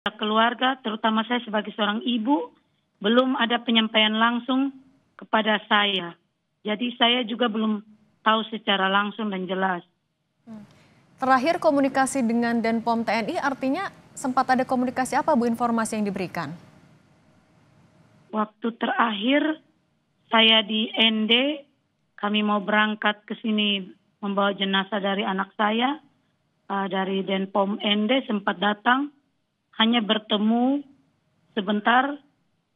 keluarga, terutama saya sebagai seorang ibu, belum ada penyampaian langsung kepada saya. Jadi saya juga belum tahu secara langsung dan jelas. Terakhir komunikasi dengan Denpom TNI artinya sempat ada komunikasi apa Bu, informasi yang diberikan? Waktu terakhir saya di ND, kami mau berangkat ke sini membawa jenazah dari anak saya, dari Denpom ND sempat datang, hanya bertemu sebentar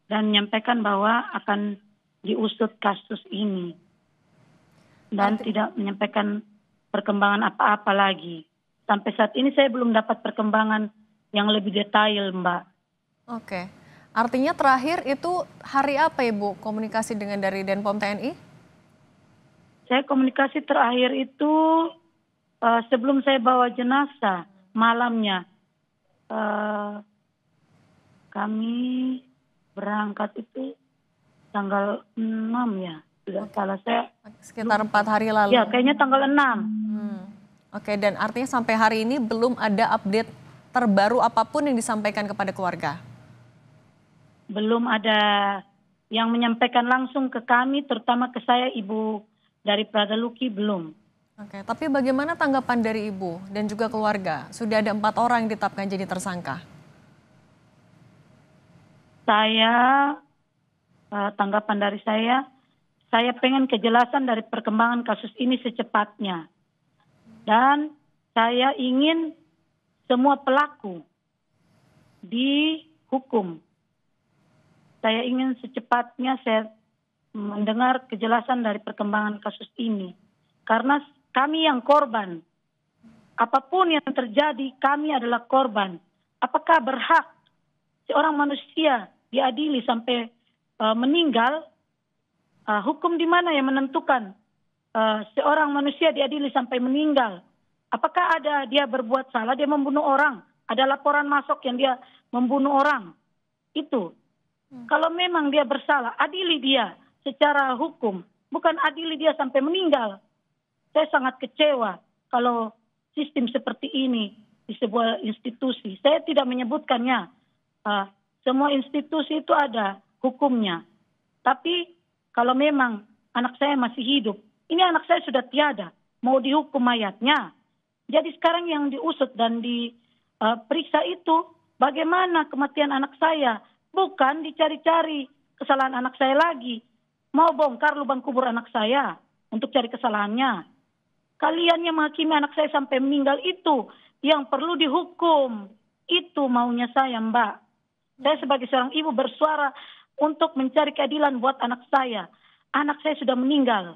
dan menyampaikan bahwa akan diusut kasus ini. Dan tidak menyampaikan perkembangan apa-apa lagi. Sampai saat ini saya belum dapat perkembangan yang lebih detail, Mbak. Oke. Artinya terakhir itu hari apa Ibu komunikasi dengan dari Denpom TNI? Saya komunikasi terakhir itu sebelum saya bawa jenazah malamnya. Kami berangkat itu tanggal 6 ya. Tidak salah saya. Sekitar 4 hari lalu. Ya, kayaknya tanggal 6. Oke, dan artinya sampai hari ini belum ada update terbaru apapun yang disampaikan kepada keluarga? Belum ada yang menyampaikan langsung ke kami, terutama ke saya, ibu dari Pradaluki, belum. Oke, tapi bagaimana tanggapan dari Ibu dan juga keluarga? Sudah ada 4 orang yang ditetapkan jadi tersangka. Tanggapan dari saya pengen kejelasan dari perkembangan kasus ini secepatnya. Dan saya ingin semua pelaku dihukum. Saya ingin secepatnya saya mendengar kejelasan dari perkembangan kasus ini. Karena kami yang korban, apapun yang terjadi kami adalah korban. Apakah berhak seorang manusia diadili sampai meninggal? Hukum di mana yang menentukan seorang manusia diadili sampai meninggal? Apakah ada dia berbuat salah, dia membunuh orang? Ada laporan masuk yang dia membunuh orang? Itu. Kalau memang dia bersalah, adili dia secara hukum. Bukan adili dia sampai meninggal. Saya sangat kecewa kalau sistem seperti ini di sebuah institusi. Saya tidak menyebutkannya. Semua institusi itu ada hukumnya. Tapi kalau memang anak saya masih hidup, ini anak saya sudah tiada, mau dihukum mayatnya. Jadi sekarang yang diusut dan diperiksa itu bagaimana kematian anak saya. Bukan dicari-cari kesalahan anak saya lagi. Mau bongkar lubang kubur anak saya untuk cari kesalahannya. Kalian yang menghakimi anak saya sampai meninggal itu yang perlu dihukum. Itu maunya saya, Mbak. Saya sebagai seorang ibu bersuara untuk mencari keadilan buat anak saya. Anak saya sudah meninggal.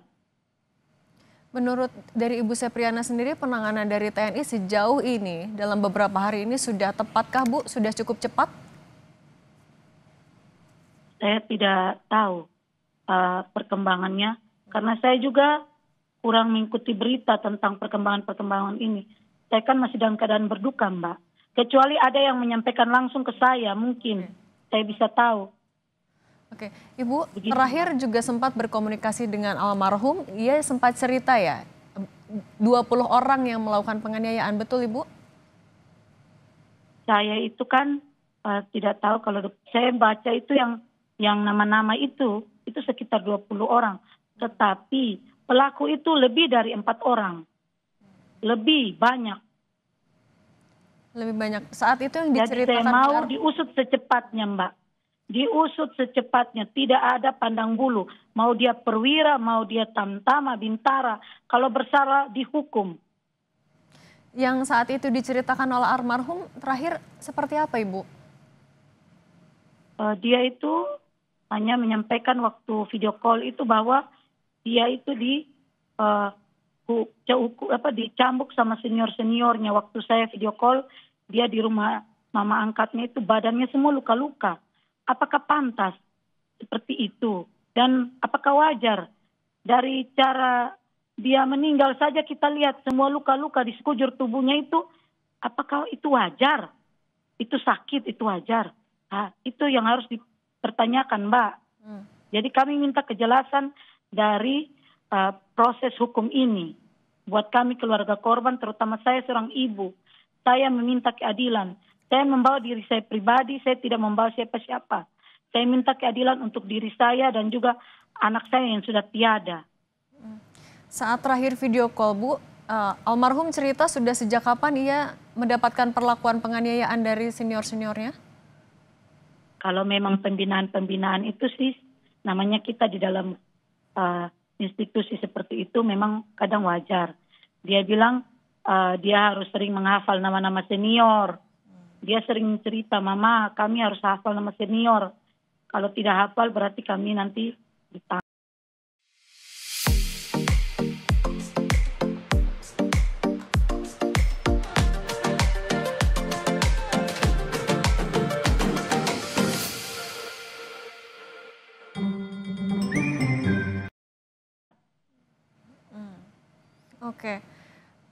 Menurut dari Ibu Sepriana sendiri, penanganan dari TNI sejauh ini dalam beberapa hari ini sudah tepatkah Bu? Sudah cukup cepat? Saya tidak tahu perkembangannya. Karena saya juga kurang mengikuti berita tentang perkembangan-perkembangan ini. Saya kan masih dalam keadaan berduka, Mbak. Kecuali ada yang menyampaikan langsung ke saya, mungkin saya bisa tahu. Oke, Ibu terakhir juga sempat berkomunikasi dengan almarhum, ia sempat cerita ya, 20 orang yang melakukan penganiayaan, betul Ibu? Saya itu kan tidak tahu, kalau saya baca itu yang nama-nama itu sekitar 20 orang. Tetapi pelaku itu lebih dari 4 orang. Lebih banyak. Lebih banyak. Saat itu yang diceritakan. Jadi saya mau diusut secepatnya, Mbak. Diusut secepatnya. Tidak ada pandang bulu. Mau dia perwira, mau dia tamtama, bintara. Kalau bersalah dihukum. Yang saat itu diceritakan oleh almarhum terakhir seperti apa Ibu? Dia itu hanya menyampaikan waktu video call itu bahwa dia itu dicambuk sama senior-seniornya. Waktu saya video call, dia di rumah mama angkatnya itu badannya semua luka-luka. Apakah pantas seperti itu? Dan apakah wajar? Dari cara dia meninggal saja kita lihat semua luka-luka di sekujur tubuhnya itu. Apakah itu wajar? Itu sakit, itu wajar. Itu yang harus dipertanyakan, Mbak. Jadi kami minta kejelasan dari proses hukum ini. Buat kami keluarga korban, terutama saya seorang ibu. Saya meminta keadilan. Saya membawa diri saya pribadi, saya tidak membawa siapa-siapa. Saya minta keadilan untuk diri saya dan juga anak saya yang sudah tiada. Saat terakhir video call Bu, almarhum cerita sudah sejak kapan ia mendapatkan perlakuan penganiayaan dari senior-seniornya? Kalau memang pembinaan-pembinaan itu sih, namanya kita di dalam institusi seperti itu memang kadang wajar. Dia bilang dia harus sering menghafal nama-nama senior. Dia sering cerita, Mama kami harus hafal nama senior. Kalau tidak hafal berarti kami nanti ditangkap. Oke,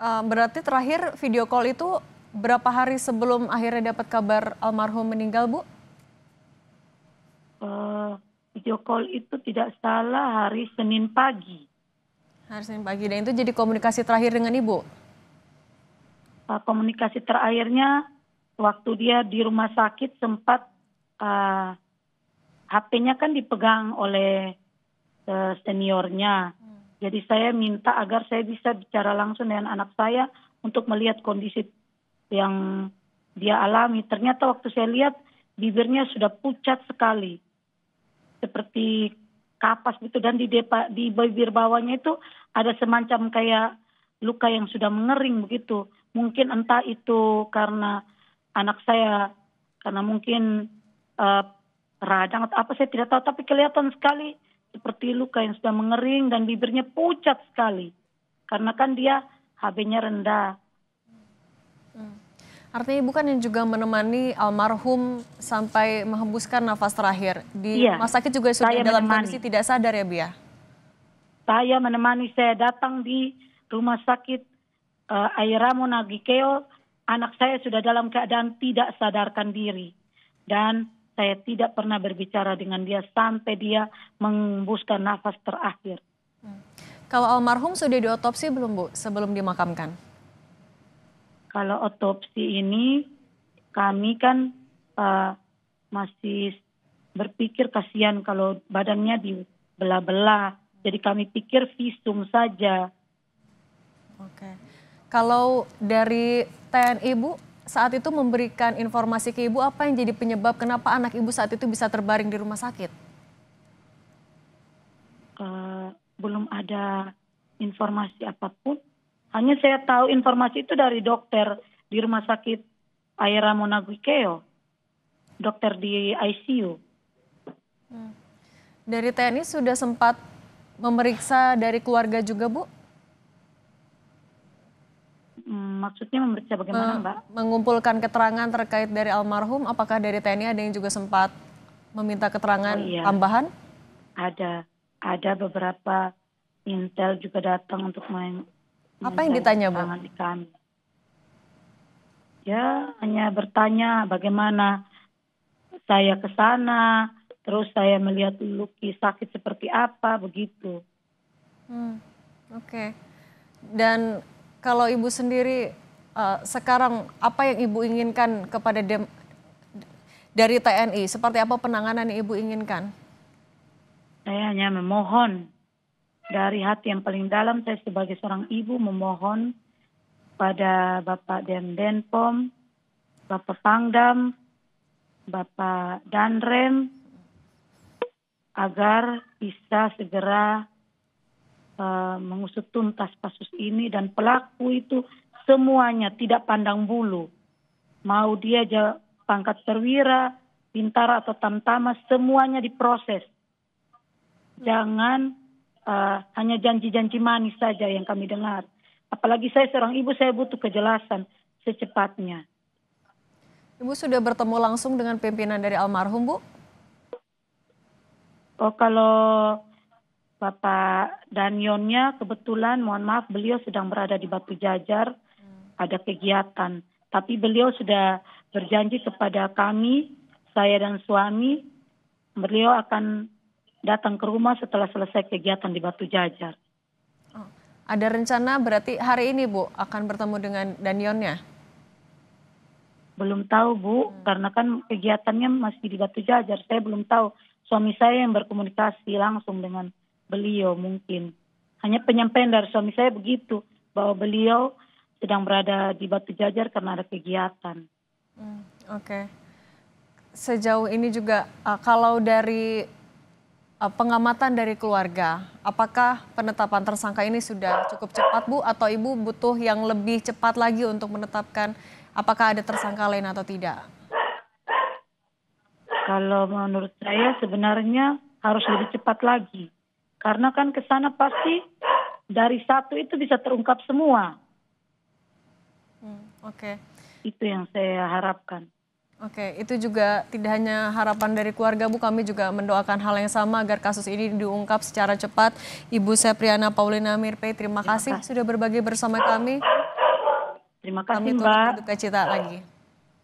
berarti terakhir video call itu berapa hari sebelum akhirnya dapat kabar almarhum meninggal, Bu? Video call itu tidak salah hari Senin pagi. Hari Senin pagi, dan itu jadi komunikasi terakhir dengan Ibu? Komunikasi terakhirnya waktu dia di rumah sakit sempat HP-nya kan dipegang oleh seniornya. Jadi saya minta agar saya bisa bicara langsung dengan anak saya untuk melihat kondisi yang dia alami. Ternyata waktu saya lihat bibirnya sudah pucat sekali. Seperti kapas gitu, dan di bibir bawahnya itu ada semacam kayak luka yang sudah mengering begitu. Mungkin entah itu karena anak saya, karena mungkin radang atau apa saya tidak tahu, tapi kelihatan sekali seperti luka yang sudah mengering dan bibirnya pucat sekali. Karena kan dia HB-nya rendah. Artinya Ibu kan yang juga menemani almarhum sampai menghembuskan nafas terakhir. Di rumah sakit juga sudah dalam kondisi tidak sadar ya, Bu ya? Saya menemani, saya datang di rumah sakit Airamo Nagikeo. Anak saya sudah dalam keadaan tidak sadarkan diri. Dan saya tidak pernah berbicara dengan dia sampai dia menghembuskan nafas terakhir. Kalau almarhum sudah diotopsi belum, Bu, sebelum dimakamkan? Kalau otopsi ini kami kan masih berpikir kasihan kalau badannya dibelah-belah. Jadi kami pikir visum saja. Oke. Kalau dari TNI, Bu, saat itu memberikan informasi ke Ibu apa yang jadi penyebab kenapa anak Ibu saat itu bisa terbaring di rumah sakit? Belum ada informasi apapun. Hanya saya tahu informasi itu dari dokter di rumah sakit Airamo Nagikeo. Dokter di ICU. Dari TNI sudah sempat memeriksa dari keluarga juga, Bu? Maksudnya memeriksa bagaimana, Mbak? Mengumpulkan keterangan terkait dari almarhum, apakah dari TNI ada yang juga sempat meminta keterangan tambahan? Ada beberapa intel juga datang untuk apa yang ditanya, Bu? di kami. Ya, hanya bertanya bagaimana saya ke sana, terus saya melihat Lucky sakit seperti apa, begitu. Oke. Dan kalau Ibu sendiri sekarang apa yang Ibu inginkan kepada dari TNI? Seperti apa penanganan yang Ibu inginkan? Saya hanya memohon dari hati yang paling dalam, saya sebagai seorang ibu memohon pada Bapak Denpom, Bapak Pangdam, Bapak Danrem, agar bisa segera mengusut tuntas kasus ini dan pelaku itu semuanya tidak pandang bulu. Mau dia pangkat perwira, bintara atau tamtama, semuanya diproses. Jangan hanya janji-janji manis saja yang kami dengar. Apalagi saya seorang ibu, saya butuh kejelasan secepatnya. Ibu sudah bertemu langsung dengan pimpinan dari almarhum, Bu? Oh, kalau Bapak Danionnya kebetulan, mohon maaf, beliau sedang berada di Batu Jajar, ada kegiatan. Tapi beliau sudah berjanji kepada kami, saya dan suami, beliau akan datang ke rumah setelah selesai kegiatan di Batu Jajar. Ada rencana berarti hari ini, Bu, akan bertemu dengan Danionnya? Belum tahu Bu, karena kan kegiatannya masih di Batu Jajar. Saya belum tahu. Suami saya yang berkomunikasi langsung dengan beliau mungkin. Hanya penyampaian dari suami saya begitu, bahwa beliau sedang berada di Batu Jajar karena ada kegiatan. Oke. Sejauh ini juga kalau dari pengamatan dari keluarga, apakah penetapan tersangka ini sudah cukup cepat Bu, atau Ibu butuh yang lebih cepat lagi untuk menetapkan apakah ada tersangka lain atau tidak? Kalau menurut saya sebenarnya harus lebih cepat lagi. Karena kan ke sana pasti dari satu itu bisa terungkap semua. Oke. Itu yang saya harapkan. Oke, itu juga tidak hanya harapan dari keluarga Bu, kami juga mendoakan hal yang sama agar kasus ini diungkap secara cepat. Ibu Sepriana Paulina Mirpei, terima kasih sudah berbagi bersama kami. Terima kasih Kami turut Mbak. berduka cita lagi.